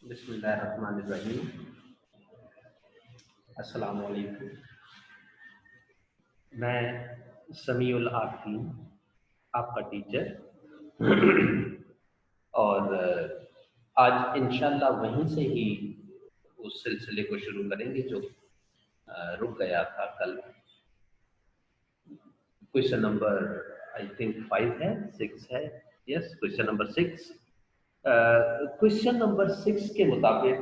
बिस्मिल्लाहिर्रहमानिर्रहीम। अस्सलाम वालेकुम। मैं समीउल आफीन, आपका टीचर और आज इंशाल्लाह वहीं से ही उस सिलसिले को शुरू करेंगे जो रुक गया था कल। क्वेश्चन नंबर आई थिंक 5 है, 6 है। Yes, question number 6। Question number 6 के मुताबिक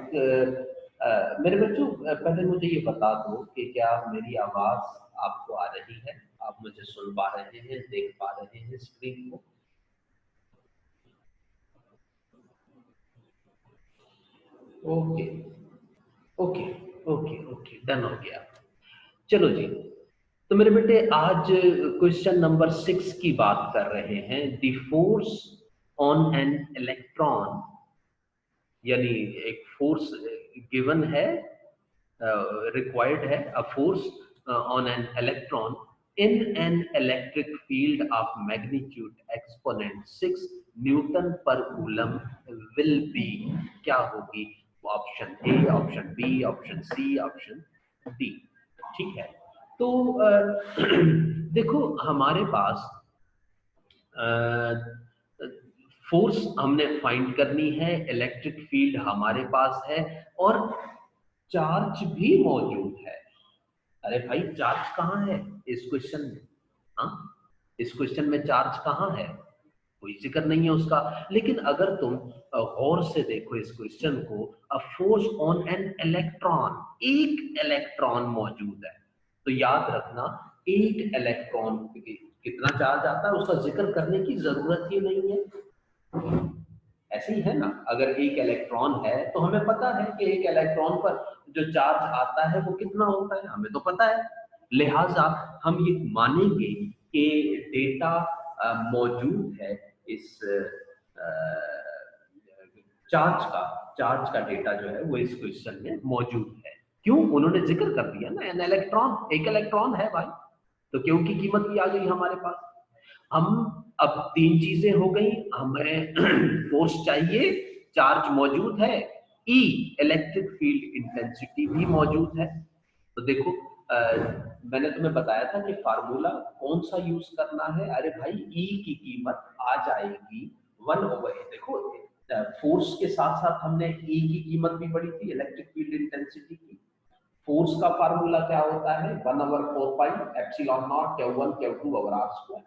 मेरे बच्चों, पहले मुझे ये बता दो कि क्या मेरी आवाज़ आपको आ रही है? आप मुझे सुन पा रहे हैं, देख पा रहे हैं स्क्रीन को? Okay okay okay okay, done हो गया। चलो जी, तो मेरे बेटे आज क्वेश्चन नंबर 6 की बात कर रहे हैं। The force on an electron, यानी एक फोर्स गिवन है, रिक्वायर्ड है, a force on an electron in an electric field of magnitude exponent 6 newton per coulomb will be, क्या होगी? Option A, option B, option C, option D. ठीक है, तो देखो हमारे पास फोर्स हमने फाइंड करनी है, इलेक्ट्रिक फील्ड हमारे पास है और चार्ज भी मौजूद है। अरे भाई, चार्ज कहाँ है इस क्वेश्चन में? हाँ, इस क्वेश्चन में चार्ज कहाँ है? कोई जिक्र नहीं है उसका। लेकिन अगर तुम गौर से देखो इस क्वेश्चन को, अ फोर्स ऑन एन इलेक्ट्रॉन, एक इलेक्ट्रॉन मौजूद है, तो याद रखना एक इलेक्ट्रॉन कितना चार्ज आता है उसका जिक्र करने की जरूरत ही नहीं है। ऐसे ही है ना, अगर एक इलेक्ट्रॉन है तो हमें पता है कि एक इलेक्ट्रॉन पर जो चार्ज आता है वो कितना होता है, हमें तो पता है। लिहाजा हम ये मानेंगे कि डेटा मौजूद है इस चार्ज का डेटा जो है वो इस क्वेश्चन में मौजूद है। क्यों? उन्होंने जिक्र कर दिया ना, एन इलेक्ट्रॉन, एक इलेक्ट्रॉन है भाई, तो क्यों की कीमत भी आ गई हमारे पास। हम अब तीन चीजें हो गई, हमें फोर्स चाहिए, चार्ज मौजूद है, ई इलेक्ट्रिक फील्ड इंटेंसिटी भी मौजूद है। तो देखो, मैंने तुम्हें बताया था कि फार्मूला कौन सा यूज करना है। अरे भाई, ई की कीमत आ जाएगी 1/, देखो फोर्स के साथ साथ हमने ई की कीमत भी पढ़ी थी, इलेक्ट्रिक फील्ड इंटेंसिटी की। फोर्स का फार्मूला क्या होता है? 1/4 epsilon naught Q1 Q2 over R square.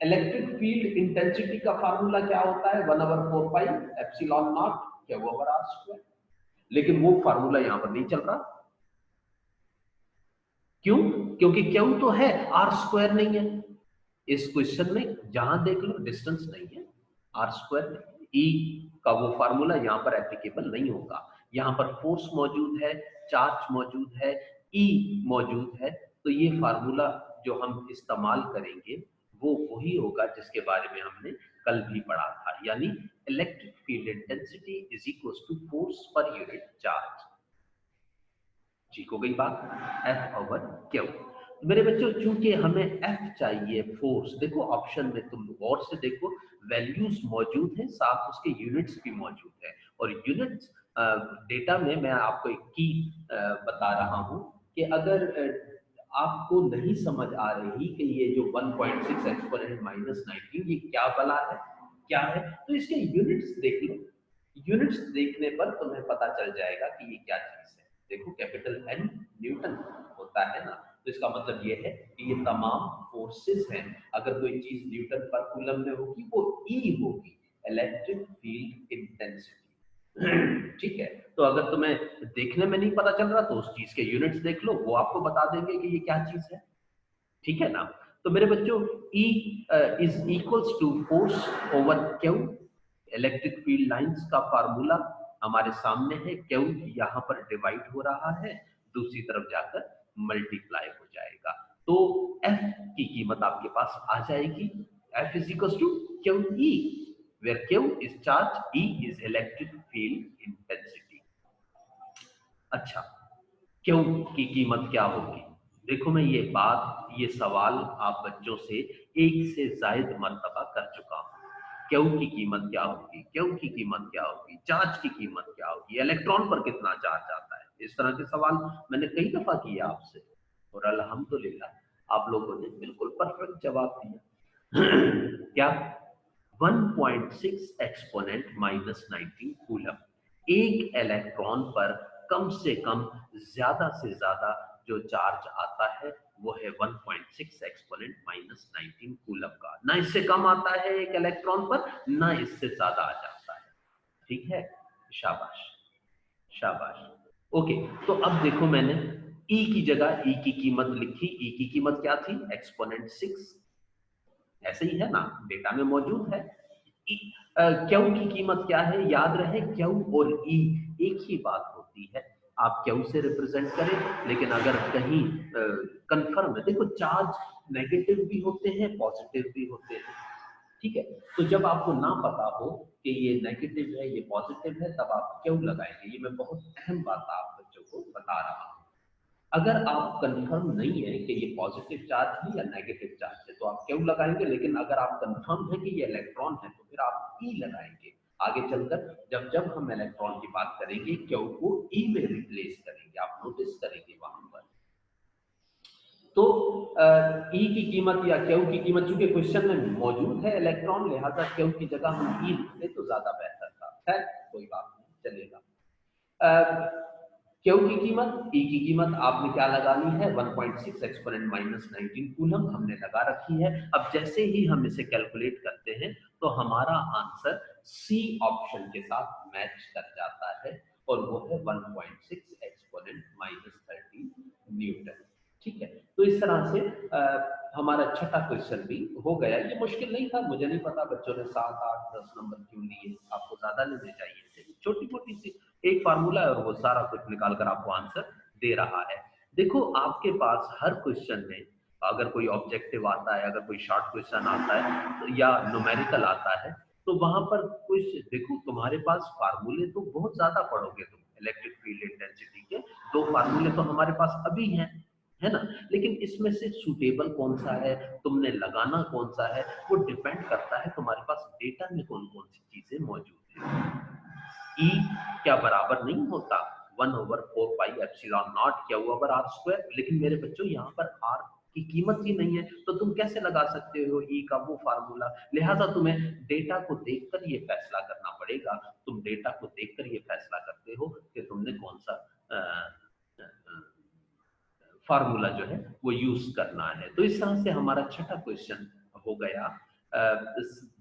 Electric field intensity का फार्मूला क्या होता है? 1/4 epsilon naught Q over R square. लेकिन वो फार्मूला यहां पर नहीं चल रहा। क्यों? क्योंकि क्यू तो है, आर स्क्वायर नहीं है। इस क्वेश्चन में जहां देख लो डिस्टेंस नहीं है, आर स्क्वायर नहीं है, ई का वो फार्मूला यहां पर एप्लीकेबल नहीं होगा। यहां पर फोर्स मौजूद है, चार्ज मौजूद है, ई मौजूद है, तो ये फार्मूला जो हम इस्तेमाल करेंगे वो वही होगा जिसके बारे में हमने कल भी पढ़ा था, यानी electric field intensity is equal to force per unit charge. ठीक हो गई बात? F/Q। मेरे बच्चों, चूंकि हमें F चाहिए, फोर्स, देखो ऑप्शन में तुम गौर से देखो, वैल्यूज मौजूद हैं, साथ उसके यूनिट्स भी मौजूद है। और यूनिट्स डेटा में मैं आपको एक की बता रहा हूं कि अगर आपको नहीं समझ आ रही कि ये जो 1.6 एक्सपोनेंट -19 ये क्या बला है, क्या है, तो इसके यूनिट्स देख लो। यूनिट्स देखने पर तुम्हें पता चल जाएगा कि ये क्या चीज है। देखो, कैपिटल N न्यूटन होता है ना, तो इसका मतलब ये है कि ये तमाम फोर्सेस हैं। अगर कोई चीज न्यूटन पर कूलम में होगी वो E होगी, इलेक्ट्रिक फील्ड इंटेंसिटी। ठीक है, तो अगर तुम्हें देखने में नहीं पता चल रहा तो उस चीज के यूनिट्स देख लो, वो आपको बता देंगे कि ये क्या चीज है। ठीक है ना? तो मेरे बच्चों, E is equals to force over Q। Electric field lines का फार्मूला हमारे सामने है, Q यहाँ पर डिवाइड हो रहा है, दूसरी तरफ जाकर मल्टीप्लाई हो जाएगा, तो F की कीमत आपके पास आ जाएगी। F is equals to QE, where Q is charge, E is electric field intensity। अच्छा, क्यों की कीमत क्या होगी? देखो, मैं ये सवाल आप बच्चों से एक से जायद मर्तबा कर चुका हूं क्यू की कीमत क्या होगी, क्यू की कीमत क्या होगी, चार्ज की कीमत क्या होगी, इलेक्ट्रॉन पर कितना चार्ज आता है। इस तरह के सवाल मैंने कई दफा किए आपसे और अल्हम्दुलिल्लाह आप लोगों ने बिल्कुल परफेक्ट जवाब दिया। क्या 1.6 एक्सपोनेंट माइनस 19 कूलम। एक इलेक्ट्रॉन पर कम से कम ज्यादा से ज्यादा जो चार्ज आता है वो है 1.6 एक्सपोनेंट माइनस 19 कूलम का। ना इससे कम आता है एक इलेक्ट्रॉन पर, ना इससे ज्यादा आ जाता है। ठीक है, शाबाश शाबाश। ओके, तो अब देखो मैंने ई की जगह ई की कीमत लिखी। ई की कीमत क्या थी, एक्सपोनेंट 6। ऐसे ही है ना, डेटा में मौजूद है। क्यू की कीमत क्या है, याद रहे क्यू और ई एक ही बात होती है। आप क्यू से रिप्रेजेंट करें, लेकिन अगर कहीं कंफर्म है, देखो चार्ज नेगेटिव भी होते हैं पॉजिटिव भी होते हैं। ठीक है, तो जब आपको ना पता हो कि ये नेगेटिव है ये पॉजिटिव है, तब आप क्यू लगाएंगे। ये मैं बहुत अहम बात आप बच्चों को बता रहा हूँ। अगर आप कंफर्म नहीं है कि ये पॉजिटिव चार्ज है या नेगेटिव चार्ज है, तो आप क्यू लगाएंगे। लेकिन अगर आप कंफर्म है कि ये इलेक्ट्रॉन है, तो फिर आप ई लगाएंगे। आगे चलकर जब जब हम इलेक्ट्रॉन की बात करेंगे, क्यू को ई में रिप्लेस करेंगे, आप नोटिस करेंगे वहां पर। तो ई की कीमत या क्यू की कीमत, चूंकि क्वेश्चन में मौजूद है इलेक्ट्रॉन, लिहाजा क्यू की जगह हम ई लिखते तो ज्यादा बेहतर था। खैर कोई बात नहीं, चलेगा। क्यू की कीमत, ई की कीमत आपने क्या लगानी है, 1.6 एक्सपोनेंट माइनस 19 कूलम हमने लगा रखी है। अब जैसे ही हम इसे कैलकुलेट करते हैं तो हमारा आंसर सी ऑप्शन के साथ मैच कर जाता है, और वो है 1.6 एक्सपोनेंट माइनस 13 न्यूटन। ठीक है, तो इस तरह से हमारा छठा क्वेश्चन भी हो गया। ये मुश्किल नहीं था, मुझे नहीं पता बच्चों ने 7, 8, 10 नंबर क्यों लिए, आपको ज्यादा लेने चाहिए थे। छोटी मोटी सी एक फार्मूला है और वो सारा कुछ निकाल कर आपको आंसर दे रहा है। देखो आपके पास हर क्वेश्चन में अगर कोई ऑब्जेक्टिव आता है, अगर कोई शॉर्ट क्वेश्चन आता है या न्यूमेरिकल आता है, तो वहां पर कुछ देखो, तुम्हारे पास फार्मूले तो बहुत ज्यादा पढ़ोगे तुम। इलेक्ट्रिक फील्ड इंटेंसिटी के 2 फार्मूले तो हमारे पास अभी हैं, है ना। लेकिन इसमें से सूटेबल कौन सा है, तुमने लगाना कौन सा है, वो डिपेंड करता है तुम्हारे पास डेटा में कौन कौन सी चीजें मौजूद है। ई क्या बराबर नहीं होता 1/4 pi epsilon naught Q over R square. लेकिन मेरे बच्चों यहाँ पर आर की कीमत ही नहीं है, तो तुम कैसे लगा सकते हो ई का वो फार्मूला। लिहाजा तुम्हें डेटा को देखकर ये फैसला करना पड़ेगा। तुम डेटा को देखकर ये फैसला करते हो कि तुमने कौन सा फार्मूला जो है वो यूज करना है। तो इस तरह से हमारा छठा क्वेश्चन हो गया।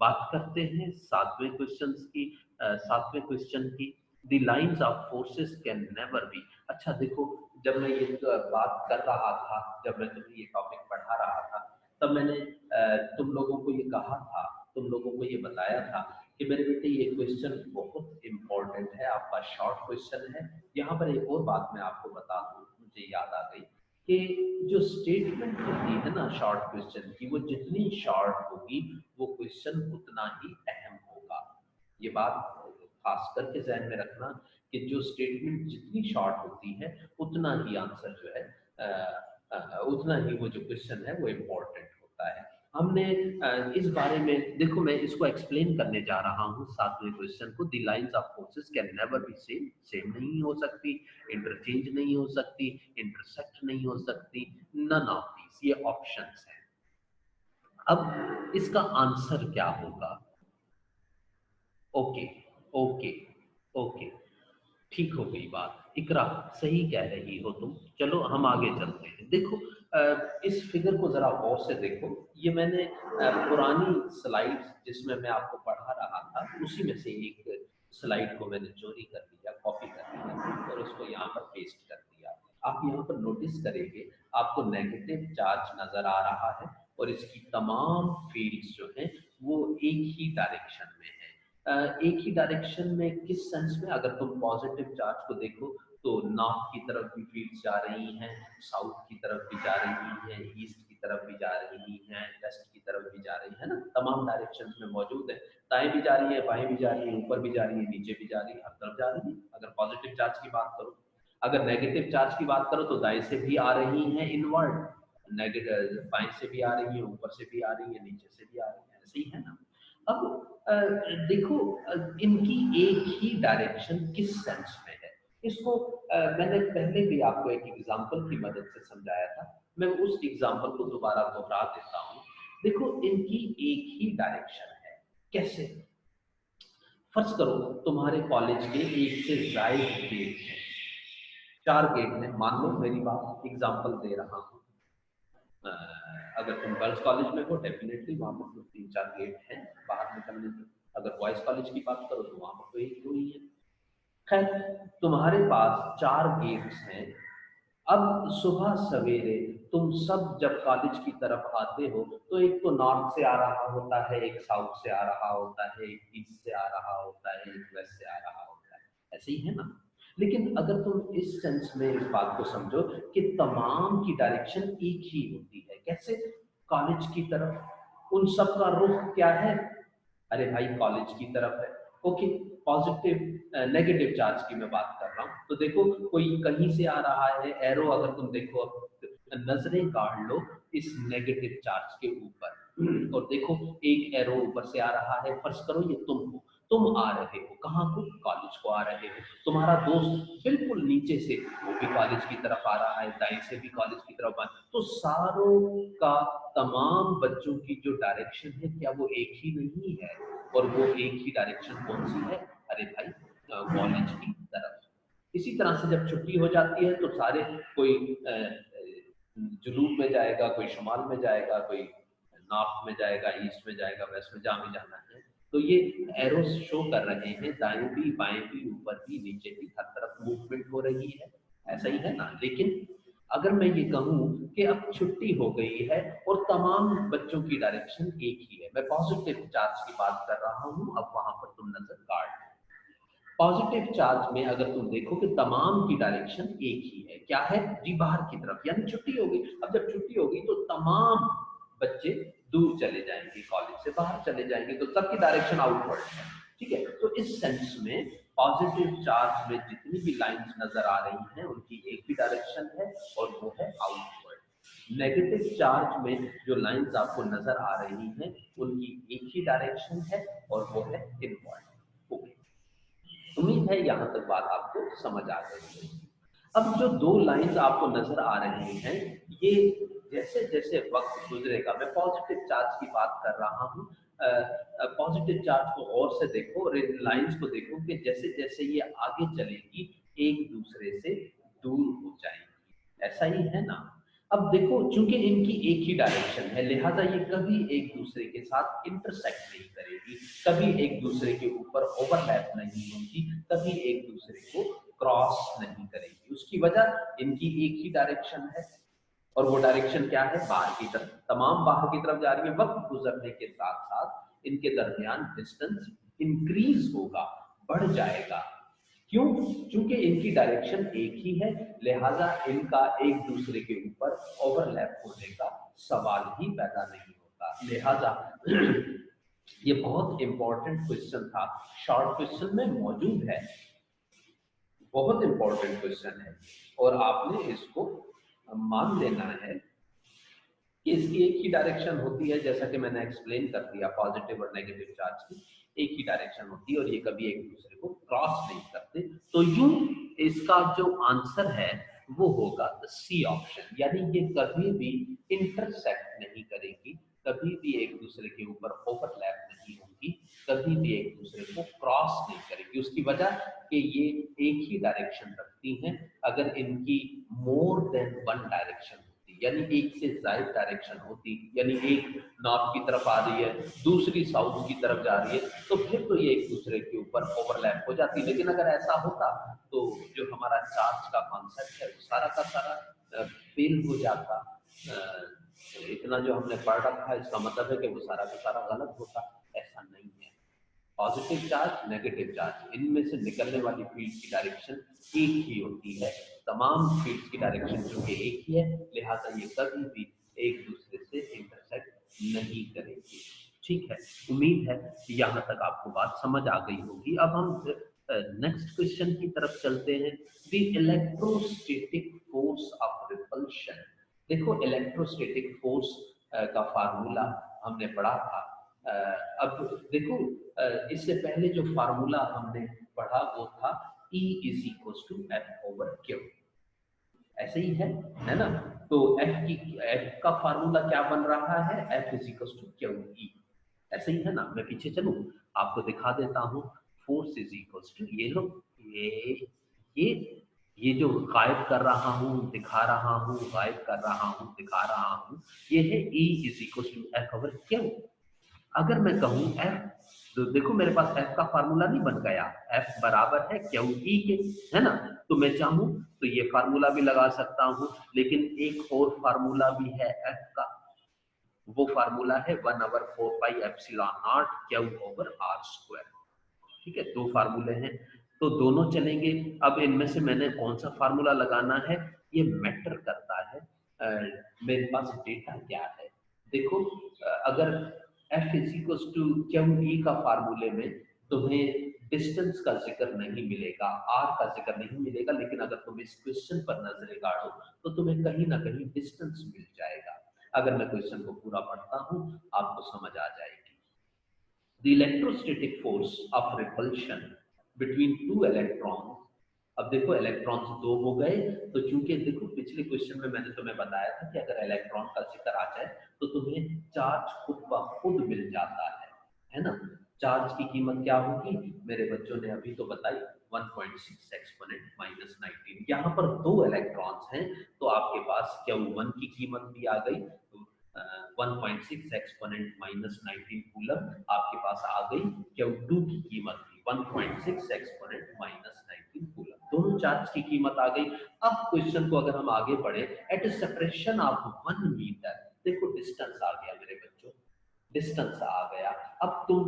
बात करते हैं सातवें क्वेश्चन की। सातवें क्वेश्चन की, the lines of forces can never be. अच्छा देखो, जब मैं ये बात कर रहा था, जब मैं तुम्हें ये टॉपिक पढ़ा रहा था, तब मैंने तुम लोगों को ये कहा था, तुम लोगों को ये बताया था कि मेरे बेटे ये क्वेश्चन बहुत इंपॉर्टेंट है, आपका शॉर्ट क्वेश्चन है। यहाँ पर एक और बात मैं आपको बता दूं, मुझे याद आ गई कि जो स्टेटमेंट होती है ना शॉर्ट क्वेश्चन की, वो जितनी शॉर्ट होगी वो क्वेश्चन उतना ही अहम होगा। ये बात खास करके ध्यान में रखना कि जो स्टेटमेंट जितनी शॉर्ट होती है, उतना ही आंसर जो है उतना ही वो जो क्वेश्चन है वो इम्पोर्टेंट होता है। हमने इस बारे में देखो, मैं इसको एक्सप्लेन करने जा रहा हूँ सातवें क्वेश्चन को। The lines of forces can never be same, same नहीं हो सकती, इंटरचेंज नहीं हो सकती, इंटरसेक्ट नहीं हो सकती, नन ऑफ दीज, ये ऑप्शंस हैं। अब इसका आंसर क्या होगा। ओके ओके ओके, ठीक हो गई बात। इकरा सही कह रही हो तुम। चलो हम आगे चलते हैं। देखो इस फिगर को जरा गौर से देखो। ये मैंने पुरानी स्लाइड्स जिसमें मैं आपको पढ़ा रहा था, उसी में से एक स्लाइड को मैंने चोरी कर लिया, कॉपी कर लिया और उसको यहाँ पर पेस्ट कर दिया। आप यहाँ पर नोटिस करेंगे, आपको नेगेटिव चार्ज नजर आ रहा है और इसकी तमाम फील्ड्स जो हैं वो एक ही डायरेक्शन में है। एक ही डायरेक्शन में किस सेंस में, अगर तुम पॉजिटिव चार्ज को देखो तो नॉर्थ की तरफ भी फील्ड्स जा रही हैं, साउथ की तरफ भी जा रही हैं, ईस्ट की तरफ भी जा रही हैं, वेस्ट की तरफ भी जा रही है ना, तमाम डायरेक्शंस में मौजूद है। दाएं भी जा रही है, बाएं भी जा रही है, ऊपर भी जा रही है, नीचे भी जा रही है, हर तरफ जा रही है अगर पॉजिटिव चार्ज की बात करो। अगर नेगेटिव चार्ज की बात करो तो दाएं से भी आ रही हैं इनवर्ड, नेगेटिव बाएं से भी आ रही है, ऊपर से भी आ रही है, नीचे से भी आ रही है, ऐसे ही है ना। अब देखो इनकी एक ही डायरेक्शन किस सेंस में है, इसको मैंने पहले भी आपको एक एग्जांपल की मदद से समझाया था, मैं उस एग्जांपल को दोबारा दोहरा देता हूँ। देखो इनकी एक ही डायरेक्शन है, कैसे? फर्ज करो तुम्हारे कॉलेज के एक से ज्यादा गेट हैं, 4 गेट हैं, मान लो, मेरी बात एग्जांपल दे रहा हूँ। अ, अगर तुम गर्ल्स कॉलेज में हो डेफिनेटली वहां पर तो 3-4 गेट हैं बाहर निकलने के। अगर बॉयज कॉलेज की बात करो तो वहां पर तो एक दो ही है। खैर, तुम्हारे पास 4 गेट्स हैं। अब सुबह सवेरे तुम सब जब कॉलेज की तरफ आते हो तो एक तो नॉर्थ से आ रहा होता है, एक साउथ से आ रहा होता है, एक ईस्ट से आ रहा होता है, एक वेस्ट से आ रहा होता है, ऐसे ही है ना? लेकिन अगर तुम इस सेंस में इस बात को समझो कि तमाम की डायरेक्शन एक ही होती है, कैसे? कॉलेज की तरफ उन सब का रुख क्या है? अरे भाई कॉलेज की तरफ है। ओके, पॉजिटिव नेगेटिव चार्ज की मैं बात कर रहा हूँ, तो देखो कोई कहीं से आ रहा है एरो, अगर तुम देखो अब नजरें गाड़ लो इस नेगेटिव चार्ज के ऊपर और देखो एक एरो ऊपर से आ रहा है, फर्ज करो ये तुम हो, तुम आ रहे हो कहाँ को? कॉलेज को आ रहे हो। तुम्हारा दोस्त बिल्कुल नीचे से वो भी कॉलेज की तरफ आ रहा है, दाएं से भी कॉलेज की तरफ आ, तो सारों का, तमाम बच्चों की जो डायरेक्शन है क्या वो एक ही नहीं है? और वो एक ही डायरेक्शन कौन सी है? अरे भाई कॉलेज की तरफ। इसी तरह से जब छुट्टी हो जाती है तो सारे, कोई जनूब में जाएगा, कोई शुमाल में जाएगा, कोई नॉर्थ में जाएगा, ईस्ट में जाएगा, वेस्ट में, जहाँ भी जाना है। तो ये एरोस शो कर रहे हैं दाएं भी बाएं भी ऊपर भी नीचे भी, हर तरफ मूवमेंट हो रही है, ऐसा ही है ना? लेकिन अगर मैं ये कहूं कि अब छुट्टी हो गई है और तमाम बच्चों की डायरेक्शन एक ही है, मैं पॉजिटिव चार्ज की बात कर रहा हूं, अब वहां पर तुम नजर गाड़। पॉजिटिव चार्ज में अगर तुम देखो कि तमाम की डायरेक्शन एक ही है, क्या है जी? बाहर की तरफ, यानी छुट्टी होगी। अब जब छुट्टी होगी तो तमाम बच्चे दूर चले जाएंगे, कॉलेज से बाहर चले जाएंगे, तो सबकी डायरेक्शन आउटवर्ड है। ठीक है, तो इस सेंस में पॉजिटिव चार्ज में जितनी भी लाइंस नजर आ रही हैं उनकी एक ही डायरेक्शन है और वो है आउटवर्ड। नेगेटिव चार्ज में जो लाइंस आपको नजर आ रही हैं उनकी एक ही डायरेक्शन है और वो है इनवर्ड। ओके, उम्मीद है यहां तक बात आपको समझ आ गई है। अब जो दो लाइंस आपको नजर आ रही हैं, ये जैसे जैसे वक्त गुजरेगा, मैं पॉजिटिव चार्ज की बात कर रहा हूँ, पॉजिटिव चार्ज को और से देखो और इन लाइंस को देखो कि जैसे जैसे ये आगे चलेगी एक दूसरे से दूर हो जाएंगी, ऐसा ही है ना? अब देखो चूंकि इनकी एक ही डायरेक्शन है, लिहाजा ये कभी एक दूसरे के साथ इंटरसेक्ट नहीं करेगी, कभी एक दूसरे के ऊपर ओवरलैप नहीं होगी, कभी एक दूसरे को क्रॉस नहीं करेगी। उसकी वजह इनकी एक ही डायरेक्शन है और वो डायरेक्शन क्या है? बाहर की तरफ, तमाम बाहर की तरफ जा रही है। वक्त गुजरने के साथ साथ इनके दरमियान डिस्टेंस इंक्रीज होगा, बढ़ जाएगा। क्यों? क्योंकि इनकी डायरेक्शन एक ही है, लिहाजा इनका एक दूसरे के ऊपर ओवरलैप होने का सवाल ही पैदा नहीं होता। लिहाजा ये बहुत इंपॉर्टेंट क्वेश्चन था, शॉर्ट क्वेश्चन में मौजूद है, बहुत इंपॉर्टेंट क्वेश्चन है और आपने इसको मान लेना है कि इसकी एक ही डायरेक्शन होती है, जैसा कि मैंने एक्सप्लेन कर दिया, पॉजिटिव और नेगेटिव चार्ज की एक ही डायरेक्शन होती है और ये कभी एक दूसरे को क्रॉस नहीं करते। तो यूं इसका जो आंसर है वो होगा सी ऑप्शन, यानी ये कभी भी इंटरसेक्ट नहीं करेगी, कभी भी एक दूसरे के ऊपर ओवरलैप नहीं होगी, कभी भी एक दूसरे को क्रॉस नहीं करेगी। उसकी वजह कि ये एक ही डायरेक्शन रखती हैं। अगर इनकी मोर देन वन डायरेक्शन होती, यानी एक से ज्यादा डायरेक्शन होती, यानी एक नॉर्थ की तरफ आ रही है, दूसरी साउथ की तरफ जा रही है, तो फिर तो ये एक दूसरे के ऊपर ओवरलैप हो जाती। लेकिन अगर ऐसा होता तो जो हमारा चार्ज का कॉन्सेप्ट है वो सारा का सारा फेल हो जाता। इतना जो हमने पढ़ रखा है इसका मतलब है कि वो सारा का सारा गलत होता, ऐसा नहीं है। पॉजिटिव चार्ज, नेगेटिव चार्ज, इनमें से निकलने वाली फील्ड की डायरेक्शन एक ही होती है, तमाम फील्ड्स की डायरेक्शन जो कि एक ही है, लिहाजा ये कभी भी एक दूसरे से इंटरसेक्ट नहीं करेंगे। ठीक है, उम्मीद है कि यहाँ तक आपको बात समझ आ गई होगी। अब हम नेक्स्ट क्वेश्चन की तरफ चलते हैं, the electrostatic force of repulsion. देखो इलेक्ट्रोस्टैटिक फोर्स का फार्मूला हमने पढ़ा था, अब देखो, इससे पहले जो फार्मूला हमने पढ़ा वो था E is equal to F over Q, ऐसे ही है ना। तो एफ का फार्मूला क्या बन रहा है, F is equal to Q E, ऐसे ही है ना। मैं पीछे चलूं, आपको दिखा देता हूँ। फोर्स इज इक्वल टू, ये लो, ये ये जो गायब कर रहा हूँ दिखा रहा हूँ, गायब कर रहा हूँ दिखा रहा हूँ, ये है E is equal to F over Q. अगर मैं कहूँ एफ, तो देखो मेरे पास एफ का फार्मूला नहीं बन गया, एफ बराबर है क्यू ई के, है ना। तो मैं चाहूँ तो ये फार्मूला भी लगा सकता हूँ, लेकिन एक और फार्मूला भी है एफ का, वो फार्मूला है 1/4πε0 क्यू ओवर आर स्क्वायर। ठीक है, दो फार्मूले हैं तो दोनों चलेंगे। अब इनमें से मैंने कौन सा फार्मूला लगाना है ये मैटर करता है। मेरे पास डेटा क्या है, देखो, अगर f is equal to Q E का फार्मूले में तुम्हें डिस्टेंस का जिक्र नहीं मिलेगा, r का जिक्र नहीं मिलेगा, लेकिन अगर तुम इस क्वेश्चन पर नजर गाड़ो तो तुम्हें कहीं ना कहीं डिस्टेंस मिल जाएगा। अगर मैं क्वेश्चन को पूरा पढ़ता हूँ आपको समझ आ जाएगी। The electrostatic force of repulsion between two electrons, अब देखो इलेक्ट्रॉन्स दो हो गए, तो चूंकि देखो पिछले क्वेश्चन में मैंने तुम्हें बताया था कि अगर इलेक्ट्रॉन का जिक्र आ जाए तो तुम्हें चार्ज खुद ब खुद मिल जाता है ना। चार्ज की कीमत क्या होगी, मेरे बच्चों ने अभी तो बताई, 1.6 एक्सपोनेंट माइनस 19। यहाँ पर दो इलेक्ट्रॉन्स हैं तो आपके पास Q1 की कीमत भी आ गई, 1.6 एक्सपोनेंट माइनस 19 कूलम, आपके पास आ गई Q2 की कीमत भी 1.6 एक्सपोनेंट माइनस 19 कूलम, दोनों चार्ज की कीमत आ गई। अब क्वेश्चन को अगर हम आगे बढ़े, एट ए सेपरेशन ऑफ 1 मीटर, देखो डिस्टेंस आ गया मेरे बच्चों, डिस्टेंस आ गया। अब तुम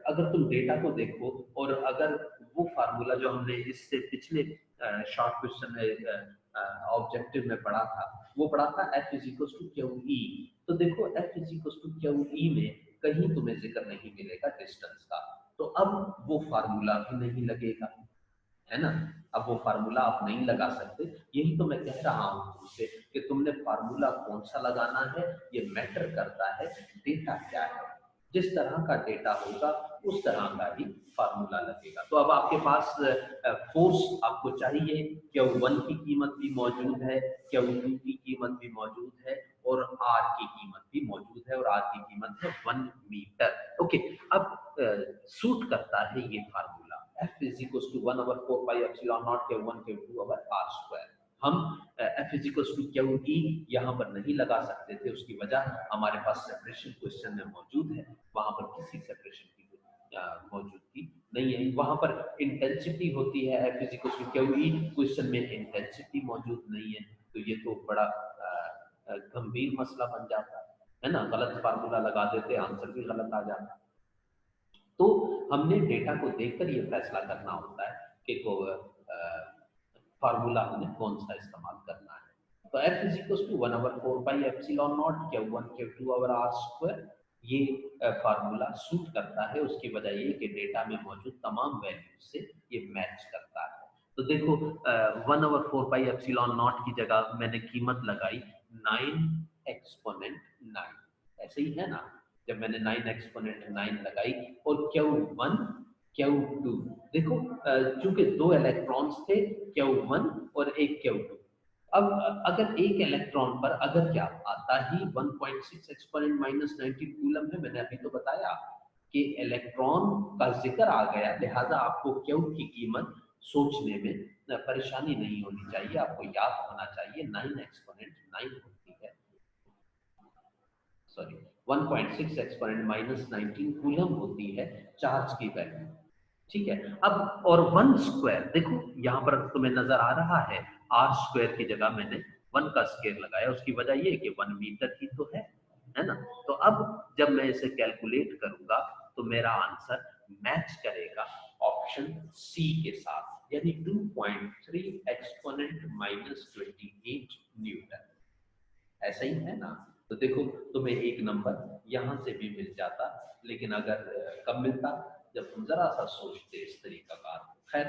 अगर तुम डेटा को देखो और अगर वो फार्मूला जो हमने इससे पिछले शॉर्ट क्वेश्चन में ऑब्जेक्टिव में पढ़ा था, वो पढ़ा था F is equal to Q E, तो देखो F is equal to Q E में कहीं तुम्हें जिक्र नहीं मिलेगा डिस्टेंस का, तो अब वो फार्मूला भी नहीं लगेगा, है ना। अब वो फार्मूला आप नहीं लगा सकते, यही तो मैं कह रहा हूँ तुमसे कि तुमने फार्मूला कौन सा लगाना है ये मैटर करता है, डेटा क्या है, जिस तरह का डेटा होगा उस तरह का ही फार्मूला लगेगा। तो अब आपके पास फोर्स आपको चाहिए, Q1 की कीमत भी मौजूद है, Q2 की कीमत भी मौजूद है और R की कीमत भी मौजूद है, और R की कीमत है 1 मीटर। ओके, अब सूट करता है ये formula, F is equal to 1/4πε0 Q1 Q2 over R square. हम F is equal to Q E यहाँ पर नहीं लगा सकते थे, उसकी वजह हमारे पास सेपरेशन क्वेश्चन में मौजूद है, वहां पर किसी सेपरेशन की मौजूदगी नहीं है, वहां पर इंटेंसिटी होती है F is equal to Q E, question में इंटेंसिटी मौजूद नहीं है, तो ये तो बड़ा गंभीर मसला बन जाता है ना, गलत फार्मूला लगा देते आंसर भी गलत आ जाता। तो हमने डेटा को देखकर ये फैसला करना होता है कि फार्मूला हमें कौन सा इस्तेमाल करना है। तो F is equal to 1/4πε0 Q1 Q2 over R square, ये फार्मूला सूट करता है, उसकी वजह ये कि डेटा में मौजूद तमाम वैल्यूज से ये मैच करता है। तो देखो 1/4πε0 की जगह मैंने कीमत लगाई 9 एक्सपोनेंट 9, ऐसे ही है ना। जब मैंने 9 एक्सपोनेंट 9 लगाई और Q1 Q2, देखो चूंकि दो इलेक्ट्रॉन्स थे Q1 और एक Q2, अब अगर एक इलेक्ट्रॉन पर अगर क्या आता ही 1.6 एक्सपोनेंट माइनस 19 कूलम है, मैंने अभी तो बताया कि इलेक्ट्रॉन का जिक्र आ गया, लिहाजा आपको Q की कीमत सोचने में परेशानी नहीं होनी चाहिए, आपको याद होना चाहिए 9 एक्सपोनेंट 9 होती है, सॉरी 1.6 एक्सपोनेंट माइनस 19 कूलम होती है चार्ज की वैल्यू। ठीक है, अब और 1 स्क्वायर, देखो यहाँ पर तुम्हें नजर आ रहा है R स्क्वायर की जगह मैंने 1 का स्क्वायर लगाया, उसकी वजह ये है कि 1 मीटर ही तो है ना। तो अब जब मैं इसे कैलकुलेट करूंगा तो मेरा आंसर मैच करेगा ऑप्शन सी के साथ, यानी 2.3 एक्सपोनेंट माइनस 28 न्यूटन, ऐसा ही है ना। तो देखो तुम्हें एक नंबर यहाँ से भी मिल जाता, लेकिन अगर कब मिलता, जब तुम जरा सा सोचते इस तरीका का। खैर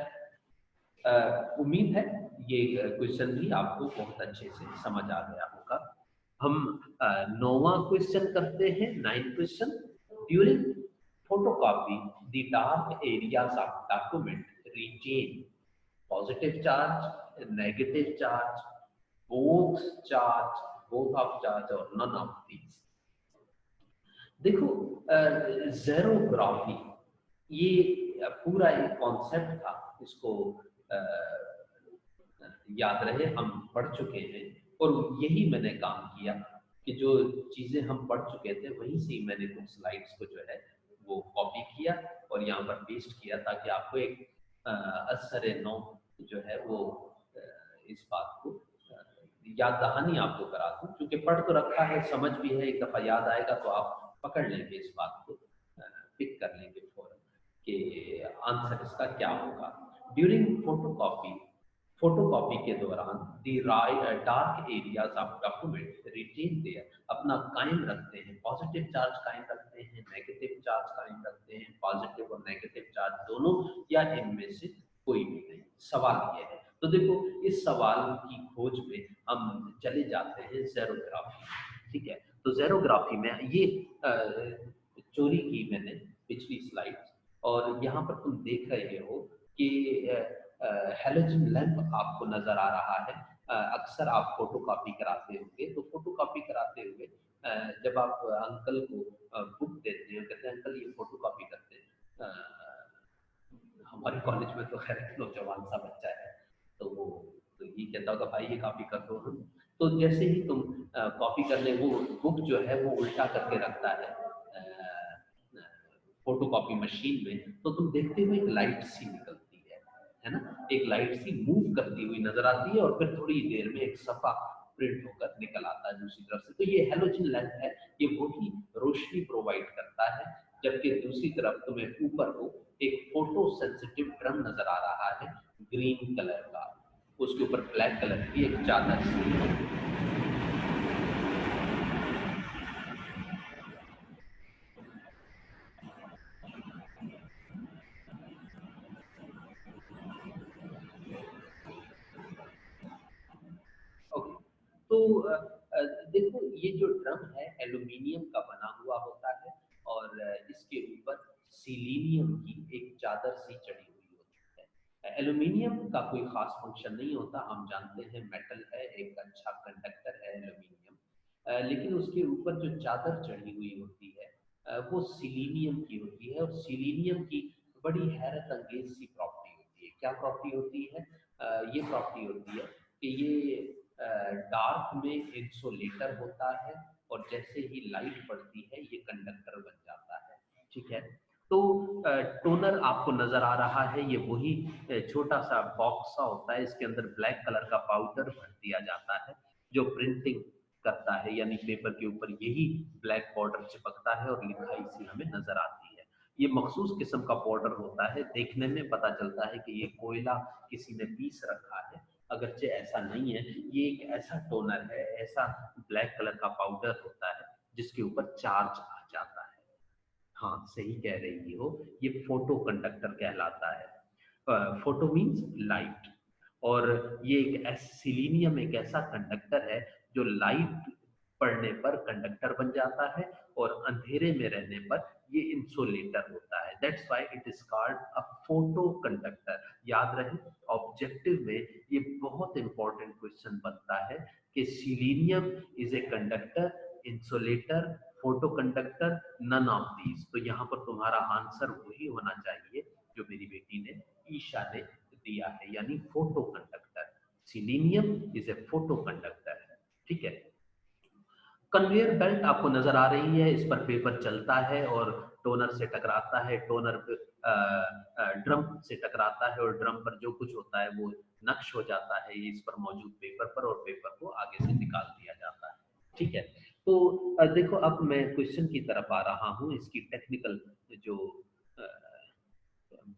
उम्मीद है ये क्वेश्चन भी आपको बहुत अच्छे से समझ आ गया होगा। हम 9वां क्वेश्चन करते हैं, 9 question. during photocopy the dark areas of document retain positive charge, negative charge, both charge, both of charge or none of these. देखो ज़ेरोग्राफी ये पूरा एक कॉन्सेप्ट था, इसको याद रहे हम पढ़ चुके हैं और यही मैंने काम किया कि जो चीज़ें हम पढ़ चुके थे वहीं से ही मैंने कुछ स्लाइड्स को जो है वो कॉपी किया और यहाँ पर पेस्ट किया ताकि आपको एक असर नौ जो है वो इस बात को याद दहानी आपको करा दूं, क्योंकि पढ़ तो रखा है, समझ भी है, एक दफ़ा याद आएगा तो आप पकड़ लेंगे इस बात को, पिक कर लेंगे फौरन कि आंसर इसका क्या होगा। ड्यूरिंग फोटोकॉपी के दौरान the dark areas of document retain there, अपना कायम रखते हैं, पॉजिटिव चार्ज कायम रखते हैं, नेगेटिव चार्ज कायम रखते हैं, पॉजिटिव और नेगेटिव चार्ज दोनों या इनमें से कोई भी नहीं। सवाल ये है, तो देखो इस सवाल की खोज में हम चले जाते हैं ज़ेरोग्राफी, ठीक है। तो ज़ेरोग्राफी में ये चोरी की मैंने पिछली स्लाइड और यहाँ पर तुम देख रहे हो कि हैलोजन लैंप आपको नजर आ रहा है। अक्सर आप फोटोकॉपी कराते होंगे, तो फोटोकॉपी कराते हुए जब आप अंकल को बुक देते हैं, कहते हैं अंकल ये फोटोकॉपी करते हैं, हमारे कॉलेज में तो खैर नौजवान सा बच्चा है तो वो तो ये कहता होगा भाई ये कॉपी कर दो हम, तो जैसे ही तुम कॉपी करने वो बुक जो है वो उल्टा करके रखता है फोटोकॉपी मशीन में, तो तुम देखते हो एक लाइट सी निकलती है ना, एक लाइट सी मूव करती हुई नजर आती है और फिर थोड़ी देर में एक सफा प्रिंट होकर निकल आता है दूसरी तरफ से। तो ये हैलोजन लैंप है, ये वही रोशनी प्रोवाइड करता है, जबकि दूसरी तरफ तुम्हें ऊपर को एक फोटो सेंसिटिव ड्रम नजर आ रहा है ग्रीन कलर का, उसके ऊपर ब्लैक कलर की एक चादर सी। ओके, तो देखो ये जो ड्रम है एल्यूमिनियम का बना हुआ होता है और इसके ऊपर सिलीनियम की एक चादर सी चढ़ी हुई होती है। एल्यूमिनियम का कोई खास फंक्शन नहीं होता, हम जानते हैं मेटल है, एक अच्छा कंडक्टर है एल्यूमिनियम, लेकिन उसके ऊपर जो चादर चढ़ी हुई होती है वो सिलीनियम की होती है और सिलीनियम की बड़ी हैरत अंगेज सी प्रॉपर्टी होती है। क्या प्रॉपर्टी होती है? ये प्रॉपर्टी होती है कि ये डार्क में इंसुलेटर होता है और जैसे ही लाइट पड़ती है ये कंडक्टर बन जाता है, ठीक है। तो टोनर आपको नजर आ रहा है, ये वही छोटा सा बॉक्स सा होता है, इसके अंदर ब्लैक कलर का पाउडर भर दिया जाता है जो प्रिंटिंग करता है, यानी पेपर के ऊपर यही ब्लैक बॉर्डर चिपकता है और लिखाई सी हमें नजर आती है। ये मखसूस किस्म का पाउडर होता है, देखने में पता चलता है कि ये कोयला किसी ने पीस रखा है, अगरचे ऐसा नहीं है, ये एक ऐसा टोनर है, ऐसा ब्लैक कलर का पाउडर होता है जिसके ऊपर चार्ज आ जाता है। हाँ सही कह रही हो, ये फोटो कंडक्टर कहलाता है। फोटो मीन्स लाइट, और ये एक सिलीनियम एक ऐसा कंडक्टर है जो लाइट पड़ने पर कंडक्टर बन जाता है और अंधेरे में रहने पर ये इंसुलेटर होता है। That's why it is called a photo conductor. याद रहे ऑब्जेक्टिव में ये बहुत इंपॉर्टेंट क्वेश्चन बनता है कि selenium is a conductor, insulator, photoconductor, none of these. तो यहाँ पर तुम्हारा आंसर वही होना चाहिए जो मेरी बेटी ने ईशा ने दिया है, यानी photo conductor. Selenium is A photo conductor, ठीक है। कन्वेयर बेल्ट आपको नजर आ रही है, इस पर पेपर चलता है और टोनर से टकराता है, टोनर ड्रम से टकराता है और ड्रम पर जो कुछ होता है वो नक्श हो जाता है इस पर मौजूद पेपर पर और पेपर को आगे से निकाल दिया जाता है, ठीक है। तो देखो अब मैं क्वेश्चन की तरफ आ रहा हूँ, इसकी टेक्निकल जो अ,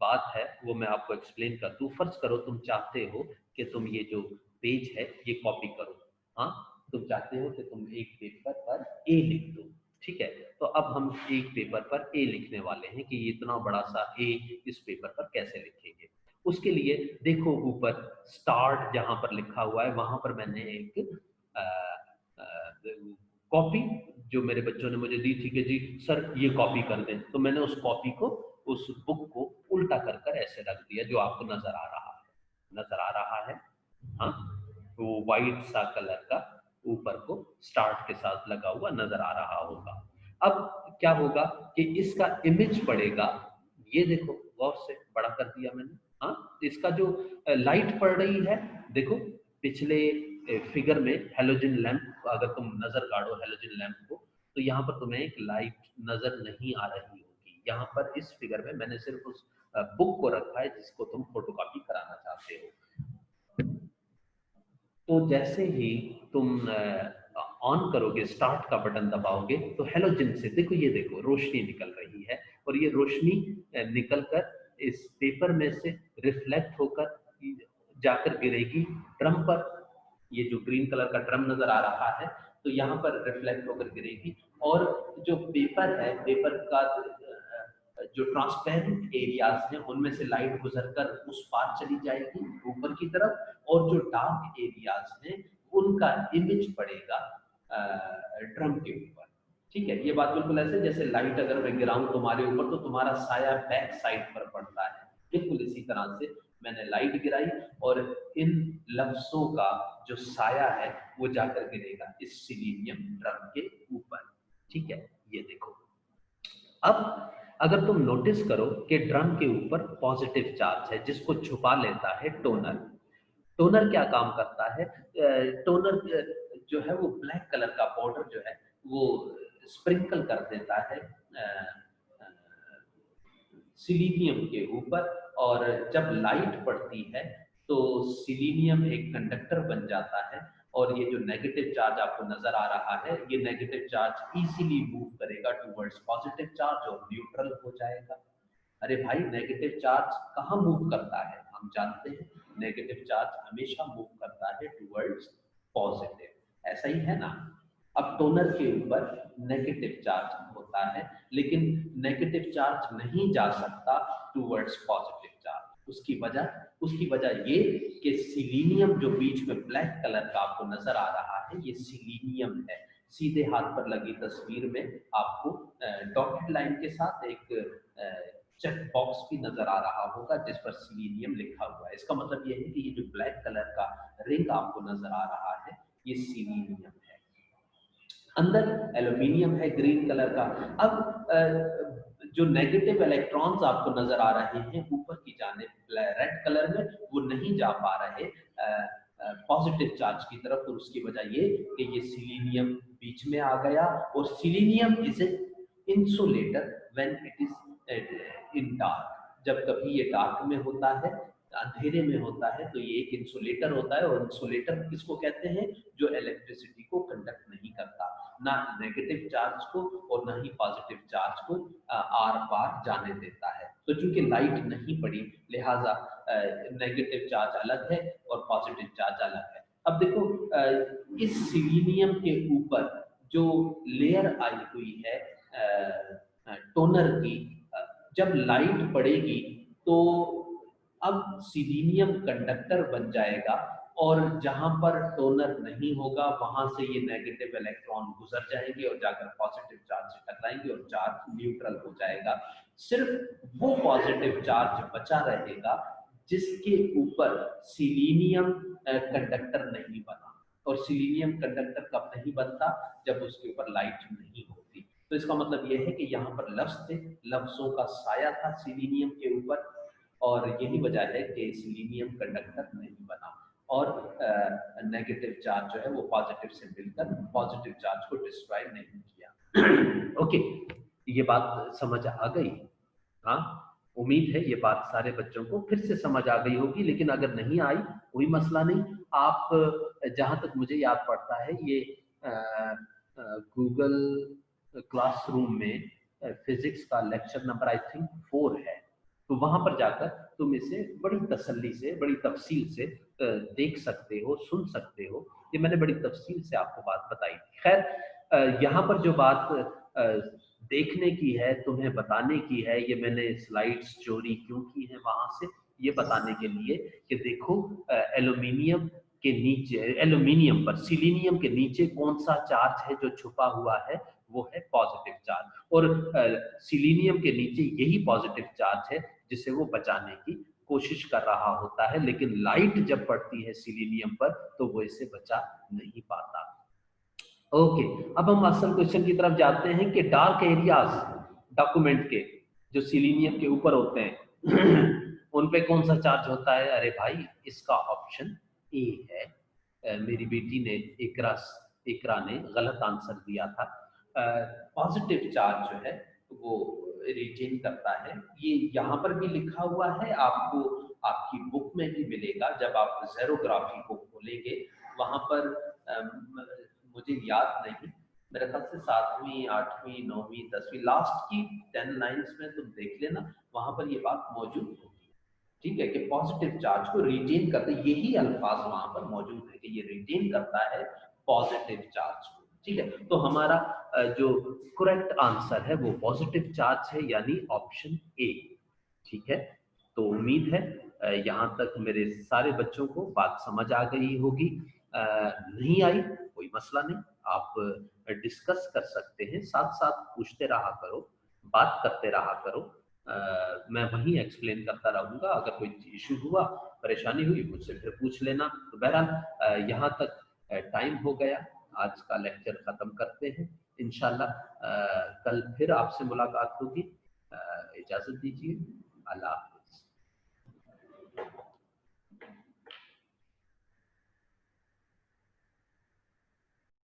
बात है वो मैं आपको एक्सप्लेन कर दूं। फर्ज करो तुम चाहते हो कि तुम ये जो पेज है ये कॉपी करो, हाँ तुम चाहते हो कि तुम एक पेपर पर ए लिख दो, ठीक है। तो अब हम एक पेपर पर ए लिखने वाले हैं कि इतना बड़ा सा ए इस पेपर पर कैसे लिखेंगे। उसके लिए देखो ऊपर स्टार्ट जहां पर लिखा हुआ है वहां पर मैंने एक कॉपी जो मेरे बच्चों ने मुझे दी थी कि जी सर ये कॉपी कर दें, तो मैंने उस कॉपी को, उस बुक को उल्टा कर कर ऐसे रख दिया, जो आपको नजर आ रहा है, नजर आ रहा है। हाँ, वो वाइट सा कलर का ऊपर को स्टार्ट के साथ लगा हुआ नजर आ रहा होगा। अब क्या होगा कि इसका इमेज पड़ेगा, ये देखो गौर से बड़ा कर दिया मैंने। हाँ, इसका जो लाइट पड़ रही है, देखो पिछले फिगर में हेलोजन लैंप, अगर तुम नजर गाड़ो हेलोजन लैंप को, तो यहाँ पर तुम्हें एक लाइट नजर नहीं आ रही होगी। यहाँ पर इस फिगर में मैंने सिर्फ उस बुक को रखा है जिसको तुम फोटोकॉपी कराना चाहते हो। तो जैसे ही तुम ऑन करोगे, स्टार्ट का बटन दबाओगे, तो हेलोजन से देखो, ये देखो रोशनी निकल रही है, और ये रोशनी निकल कर इस पेपर में से रिफ्लेक्ट होकर जाकर गिरेगी ड्रम पर। ये जो ग्रीन कलर का ड्रम नजर आ रहा है, तो यहाँ पर रिफ्लेक्ट होकर गिरेगी, और जो पेपर है, पेपर का जो ट्रांसपेरेंट एरियाज हैं उनमें से लाइट गुजरकर उस पार चली जाएगी ऊपर की तरफ, और जो डार्क एरियाज हैं उनका इमेज पड़ेगा ड्रम के ऊपर। ठीक है, ये बात बिल्कुल ऐसे जैसे लाइट अगर मैं गिराऊं तुम्हारे ऊपर, तो तुम्हारा साया बैक साइड पर पड़ता है, बिल्कुल इसी तरह से मैंने लाइट गिराई और इन लफ्जों का जो साया है वो जाकर गिरेगा इस सिलीनियम ड्रम के ऊपर। ठीक है, ये देखो। अब अगर तुम नोटिस करो कि ड्रम के ऊपर पॉजिटिव चार्ज है जिसको छुपा लेता है टोनर। टोनर क्या काम करता है? टोनर जो है वो ब्लैक कलर का पाउडर जो है वो स्प्रिंकल कर देता है सिलीनियम के ऊपर, और जब लाइट पड़ती है तो सिलीनियम एक कंडक्टर बन जाता है, और ये जो नेगेटिव चार्ज आपको नजर आ रहा है, ये नेगेटिव चार्ज इजीली मूव करेगा टुवर्ड्स पॉजिटिव चार्ज और न्यूट्रल हो जाएगा। अरे भाई, नेगेटिव चार्ज कहाँ मूव करता है? हम जानते हैं नेगेटिव चार्ज हमेशा मूव करता है टुवर्ड्स पॉजिटिव, ऐसा ही है ना। अब टोनर के ऊपर नेगेटिव चार्ज होता है, लेकिन नेगेटिव चार्ज नहीं जा सकता टुवर्ड्स पॉजिटिव चार्ज। उसकी वजह ये कि सिलीनियम जो बीच में ब्लैक कलर का आपको नजर आ रहा है, ये सिलीनियम है। सीधे हाथ पर लगी तस्वीर में आपको डॉटेड लाइन के साथ एक चेक बॉक्स भी नजर आ रहा होगा जिस पर सिलीनियम लिखा हुआ है। इसका मतलब यह है कि ये जो ब्लैक कलर का रिंग आपको नजर आ रहा है, ये सिलीनियम है। अंदर एल्यूमिनियम है ग्रीन कलर का। अब जो नेगेटिव इलेक्ट्रॉन्स आपको नजर आ रहे हैं ऊपर की जानिब रेड कलर में, वो नहीं जा पा रहे पॉजिटिव चार्ज की तरफ, और उसकी वजह ये कि ये सिलीनियम बीच में आ गया, और selenium is an insulator when it is in dark. जब कभी ये डार्क में होता है, अंधेरे में होता है, तो ये एक इंसुलेटर होता है। और इंसुलेटर किसको कहते हैं? जो इलेक्ट्रिसिटी को कंडक्ट नहीं करता, ना नेगेटिव चार्ज को और ना ही पॉजिटिव चार्ज को आर पार जाने देता है। तो चूंकि लाइट नहीं पड़ी, लिहाजा नेगेटिव चार्ज अलग है और पॉजिटिव चार्ज अलग है। अब देखो, इस सिलीनियम के ऊपर जो लेयर आई हुई है टोनर की, जब लाइट पड़ेगी तो अब सिलीनियम कंडक्टर बन जाएगा, और जहां पर टोनर नहीं होगा वहां से ये नेगेटिव इलेक्ट्रॉन गुजर जाएंगे और जाकर पॉजिटिव चार्ज से टकराएंगे और चार्ज न्यूट्रल हो जाएगा। सिर्फ वो पॉजिटिव चार्ज बचा रहेगा जिसके ऊपर सिलीनियम कंडक्टर नहीं बना। और सिलीनियम कंडक्टर कब नहीं बनता? जब उसके ऊपर लाइट नहीं होती। तो इसका मतलब यह है कि यहाँ पर लफ्ज थे, लफ्जों का साया था सिलीनियम के ऊपर, और यही वजह है कि सिलीनियम कंडक्टर नहीं बना, और नेगेटिव चार्ज जो है वो पॉजिटिव से मिलकर पॉजिटिव चार्ज को डिस्ट्रॉय नहीं किया। ओके, ये बात समझ आ गई? हाँ, उम्मीद है ये बात सारे बच्चों को फिर से समझ आ गई होगी, लेकिन अगर नहीं आई कोई मसला नहीं। आप जहां तक मुझे याद पड़ता है, ये गूगल क्लासरूम में फिजिक्स का लेक्चर नंबर आई थिंक 4 है, तो वहां पर जाकर तुम इसे बड़ी तसल्ली से, बड़ी तफसील से देख सकते हो, सुन सकते हो। ये मैंने बड़ी तफसील से आपको बात बताई। खैर, यहाँ पर जो बात देखने की है, तुम्हें बताने की है, ये मैंने स्लाइड्स चोरी क्यों की है वहां से, ये बताने के लिए कि देखो एल्यूमिनियम के नीचे, एल्यूमिनियम पर सिलीनियम के नीचे कौन सा चार्ज है जो छुपा हुआ है, वो है पॉजिटिव चार्ज। और सिलीनियम के नीचे यही पॉजिटिव चार्ज है जिसे वो बचाने की कोशिश कर रहा होता है, लेकिन लाइट जब पड़ती है सिलीनियम पर तो वो इसे बचा नहीं पाता। ओके, अब हम असल क्वेश्चन की तरफ जाते हैं कि डार्क एरियाज डॉक्यूमेंट के जो सिलीनियम के ऊपर होते हैं उन पे कौन सा चार्ज होता है? अरे भाई, इसका ऑप्शन ए है। मेरी बेटी ने इकरा ने गलत आंसर दिया था। पॉजिटिव चार्ज जो है वो रिटेन करता है। ये यहाँ पर भी लिखा हुआ है, आपको आपकी बुक में भी मिलेगा। जब आप ज़ेरोग्राफी को खोलेंगे वहां पर मुझे याद नहीं, मेरे ख्याल से 7वीं 8वीं 9वीं 10वीं लास्ट की 10 लाइन्स में तुम देख लेना, वहां पर ये बात मौजूद होगी। ठीक है, कि पॉजिटिव चार्ज को रिटेन करते, यही अल्फाज वहां पर मौजूद है कि ये रिटेन करता है पॉजिटिव चार्ज को। ठीक है, तो हमारा जो करेक्ट आंसर है वो पॉजिटिव चार्ज है, यानी ऑप्शन ए। ठीक है, तो उम्मीद है यहाँ तक मेरे सारे बच्चों को बात समझ आ गई होगी। नहीं आई कोई मसला नहीं, आप डिस्कस कर सकते हैं, साथ साथ पूछते रहा करो, बात करते रहा करो। मैं वहीं एक्सप्लेन करता रहूंगा। अगर कोई इशू हुआ, परेशानी हुई, मुझसे फिर पूछ लेना। तो बहरहाल यहाँ तक टाइम हो गया, आज का लेक्चर खत्म करते हैं। इंशाल्लाह कल फिर आपसे मुलाकात होगी। इजाजत दीजिए, अल्लाह।